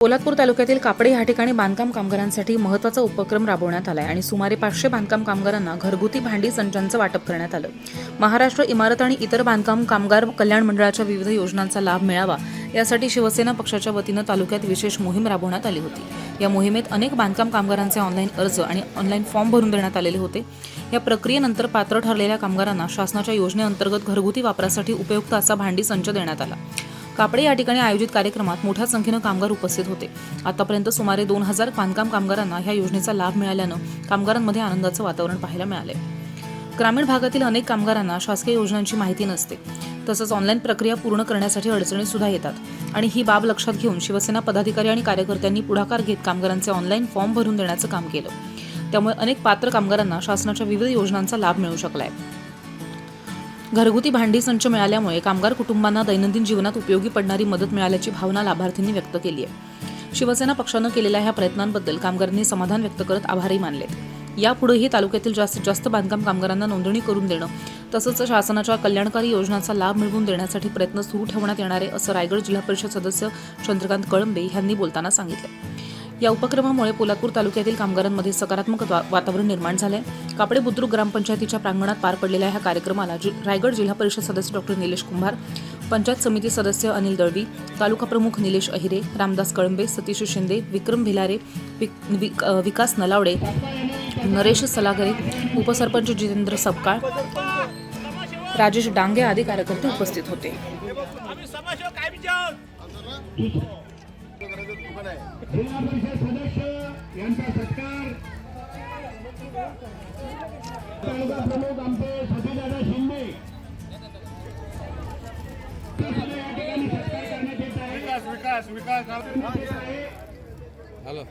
पोलादपूर तालुक्यातील कापडे या ठिकाणी बांधकाम कामगारांसाठी महत्त्वाचा उपक्रम राबवण्यात आलाय आणि सुमारे 500 बांधकाम कामगारांना घरगुती भांडी संचांचं वाटप करण्यात आलं। महाराष्ट्र इमारत आणि इतर बांधकाम कामगार कल्याण मंडळाच्या विविध योजनांचा लाभ मिळावा यासाठी शिवसेना पक्षाच्या वतीनं तालुक्यात विशेष मोहीम राबवण्यात आली होती। या मोहिमेत अनेक बांधकाम कामगारांचे ऑनलाईन अर्ज आणि ऑनलाईन फॉर्म भरून देण्यात आलेले होते। या प्रक्रियेनंतर पात्र ठरलेल्या कामगारांना शासनाच्या योजनेअंतर्गत घरगुती वापरासाठी उपयुक्त असा भांडी संच देण्यात आला। कापडे या ठिकाणी आयोजित कार्यक्रमात मोठ्या संख्येनं कामगार उपस्थित होते। आतापर्यंत सुमारे 2000 बांधकाम कामगारांना ह्या योजनेचा लाभ मिळाल्यानं कामगारांमध्ये आनंदाचं वातावरण पाहायला मिळाले। ग्रामीण भागातील अनेक कामगारांना शासकीय योजनांची माहिती नसते, तसंच ऑनलाईन प्रक्रिया पूर्ण करण्यासाठी अडचणी सुद्धा येतात आणि ही बाब लक्षात घेऊन शिवसेना पदाधिकारी आणि कार्यकर्त्यांनी पुढाकार घेत कामगारांचे ऑनलाईन फॉर्म भरून देण्याचं काम केलं। त्यामुळे अनेक पात्र कामगारांना शासनाच्या विविध योजनांचा लाभ मिळू शकलाय। घरगुती भांडी संच मिळाल्यामुळे कामगार कुटुंबांना दैनंदिन जीवनात उपयोगी पडणारी मदत मिळाल्याची भावना लाभार्थींनी व्यक्त केली आहे। शिवसेना पक्षानं केलेल्या ह्या प्रयत्नांबद्दल कामगारांनी समाधान व्यक्त करत आभारही मानलेत। यापुढेही तालुक्यातील जास्तीत जास्त बांधकाम कामगारांना नोंदणी करून देणं तसंच शासनाच्या कल्याणकारी योजनांचा लाभ मिळवून देण्यासाठी प्रयत्न सुरू ठेवण्यात येणार आहे, असं रायगड जिल्हा परिषद सदस्य चंद्रकांत कळंबे यांनी बोलताना सांगितलं। या उपक्रमामुळे पोलादपूर तालुक्यातील कामगारांमध्ये सकारात्मक वातावरण निर्माण झाले। कापडे बुद्रुक ग्रामपंचायतीच्या प्रांगणात पार पडलेल्या ह्या कार्यक्रमाला रायगड जिल्हा परिषद सदस्य डॉ. निलेश कुंभार, पंचायत समिती सदस्य अनिल दळवी, तालुका प्रमुख निलेश अहिरे, रामदास कळंबे, सतीश शिंदे, विक्रम भिलारे, विकास नलावडे, नरेश सलागरे, उपसरपंच जितेंद्र सपकाळ, राजेश डांगे आदी कार्यकर्ते उपस्थित होते। जिल्हा परिषद सदस्य यांचा सत्कार तालुका प्रमुख आमचे सतीदादा शिंदे या ठिकाणी सत्कार करण्यात येत आहे। विकास हॅलो